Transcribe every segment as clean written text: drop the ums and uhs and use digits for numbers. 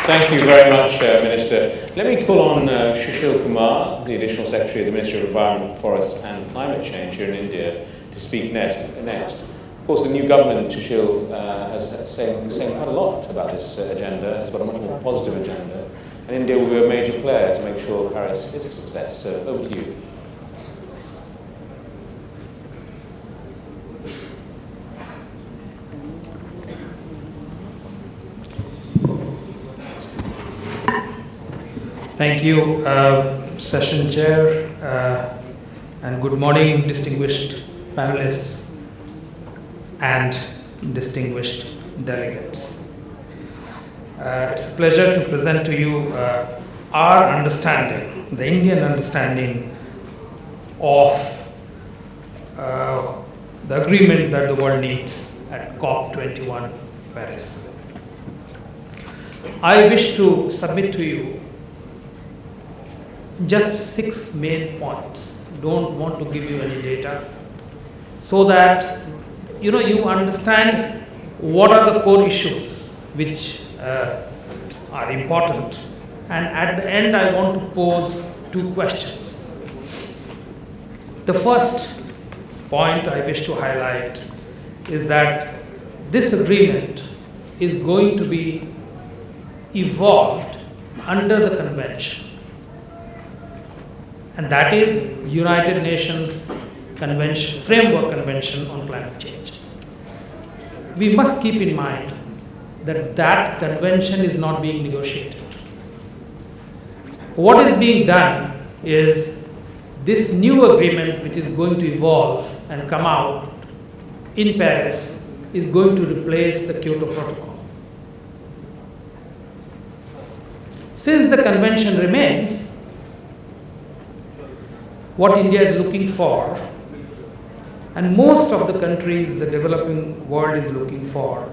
Thank you very much, Minister. Let me call on Susheel Kumar, the Additional Secretary of the Ministry of Environment, Forests and Climate Change here in India, to speak next. Of course, the new government, Susheel, has saying quite a lot about this agenda. It's got a much more positive agenda. And India will be a major player to make sure Paris is a success. So over to you. Thank you, Session Chair, and good morning, distinguished panelists and distinguished delegates. It's a pleasure to present to you our understanding, the Indian understanding of the agreement that the world needs at COP21 Paris. I wish to submit to you just 6 main points. Don't want to give you any data, so that you understand what are the core issues which are important. And at the end, I want to pose 2 questions. The first point I wish to highlight is that this agreement is going to be evolved under the convention, and that is United Nations Convention, Framework Convention on Climate Change. We must keep in mind that that convention is not being negotiated. What is being done is this new agreement, which is going to evolve and come out in Paris, is going to replace the Kyoto Protocol. Since the convention remains, what India is looking for, and most of the countries, the developing world is looking for,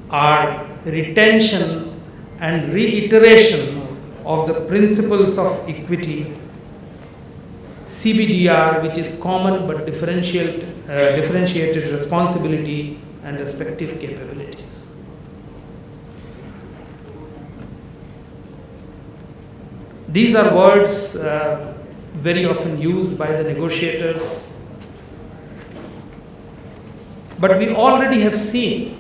are retention and reiteration of the principles of equity, CBDR, which is common but differentiated responsibility and respective capabilities. These are words very often used by the negotiators, but we already have seen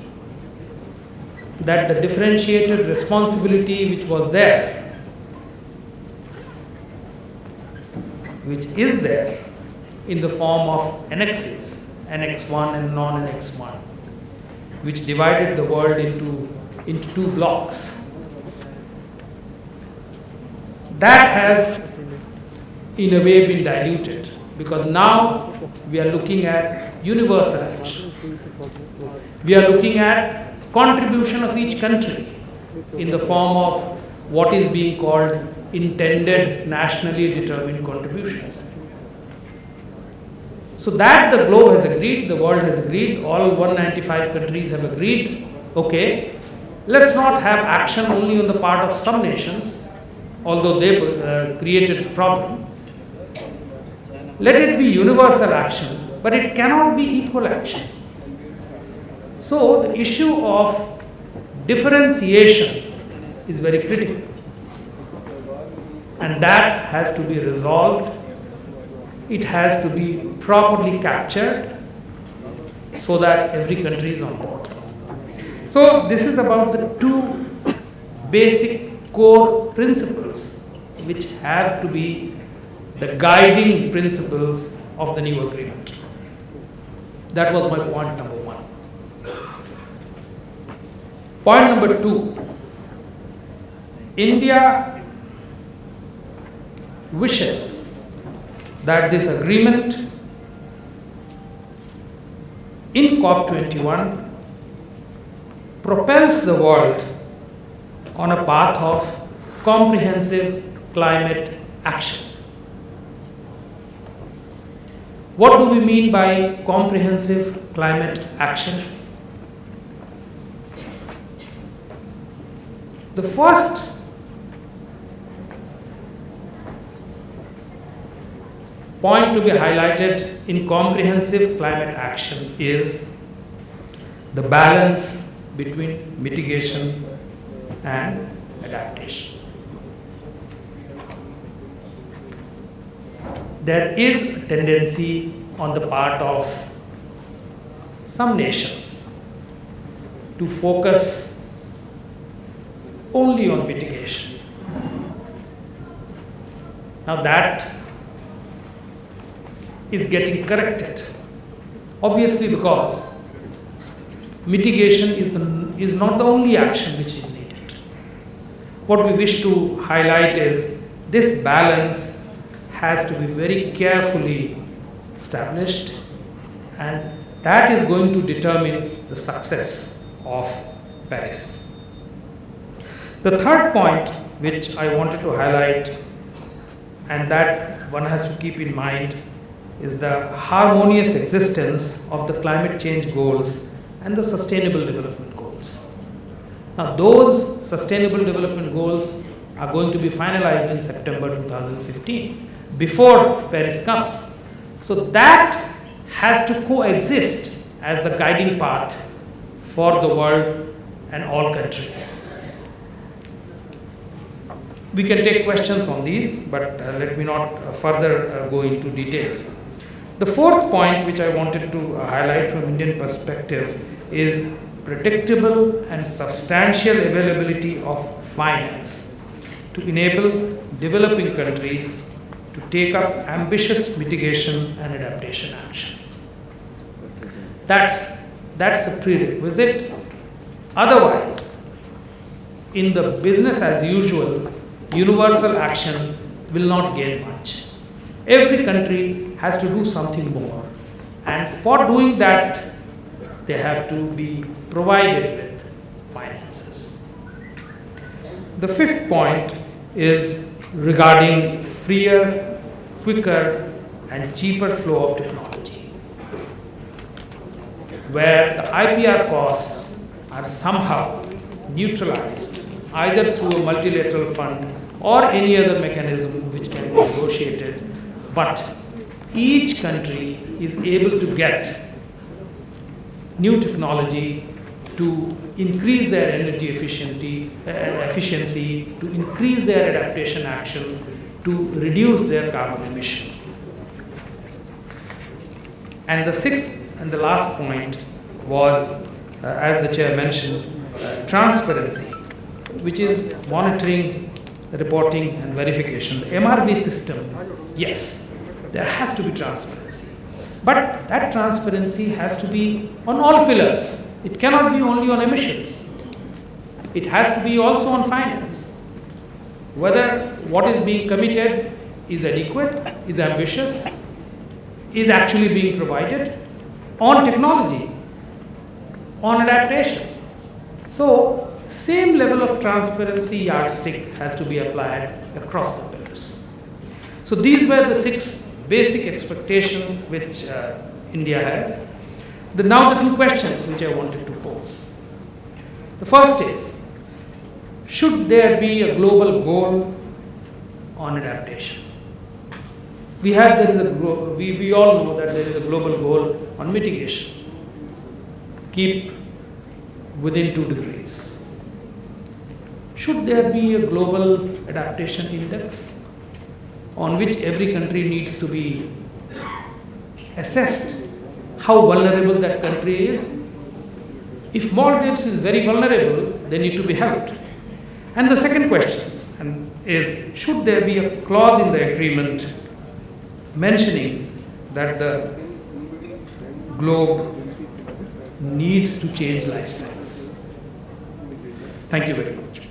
that the differentiated responsibility which was there, which is there in the form of annexes, Annex 1 and non-Annex 1, which divided the world into 2 blocks. That has in a way been diluted, because now we are looking at universal action. We are looking at contribution of each country in the form of what is being called intended nationally determined contributions. So that the globe has agreed, the world has agreed, all 195 countries have agreed, okay, let's not have action only on the part of some nations, although they created the problem. Let it be universal action, but it cannot be equal action. So the issue of differentiation is very critical, and that has to be resolved. It has to be properly captured so that every country is on board. So this is about the 2 basic core principles which have to be the guiding principles of the new agreement. That was my point number 1. Point number 2, India wishes that this agreement in COP21 propels the world on a path of comprehensive climate action. What do we mean by comprehensive climate action? The first point to be highlighted in comprehensive climate action is the balance between mitigation and adaptation. There is a tendency on the part of some nations to focus only on mitigation. Now that is getting corrected, obviously, because mitigation is not the only action which is needed. What we wish to highlight is this balance has to be very carefully established, and that is going to determine the success of Paris. The third point which I wanted to highlight, and that one has to keep in mind, is the harmonious existence of the climate change goals and the sustainable development goals. Now those sustainable development goals are going to be finalized in September 2015, before Paris comes. So that has to coexist as the guiding path for the world and all countries. We can take questions on these, but let me not further go into details. The fourth point which I wanted to highlight from Indian perspective is predictable and substantial availability of finance to enable developing countries to take up ambitious mitigation and adaptation action. That's a prerequisite. Otherwise, in the business as usual, universal action will not gain much. Every country has to do something more, and for doing that, they have to be provided with finances. The fifth point is regarding freer, quicker, and cheaper flow of technology, where the IPR costs are somehow neutralized either through a multilateral fund or any other mechanism which can be negotiated, but each country is able to get new technology to increase their energy efficiency, to increase their adaptation action, to reduce their carbon emissions. And the sixth and the last point was, as the chair mentioned, transparency, which is monitoring, reporting and verification. The MRV system, yes, there has to be transparency. But that transparency has to be on all pillars. It cannot be only on emissions. It has to be also on finance. Whether what is being committed is adequate, is ambitious, is actually being provided, on technology, on adaptation. So, same level of transparency yardstick has to be applied across the pillars. So these were the 6 basic expectations which India has. Now the 2 questions which I wanted to pose. The first is, should there be a global goal on adaptation? We all know that there is a global goal on mitigation. Keep within 2 degrees. Should there be a global adaptation index on which every country needs to be assessed how vulnerable that country is? If Maldives is very vulnerable, they need to be helped. And the second question is, should there be a clause in the agreement mentioning that the globe needs to change lifestyles? Thank you very much.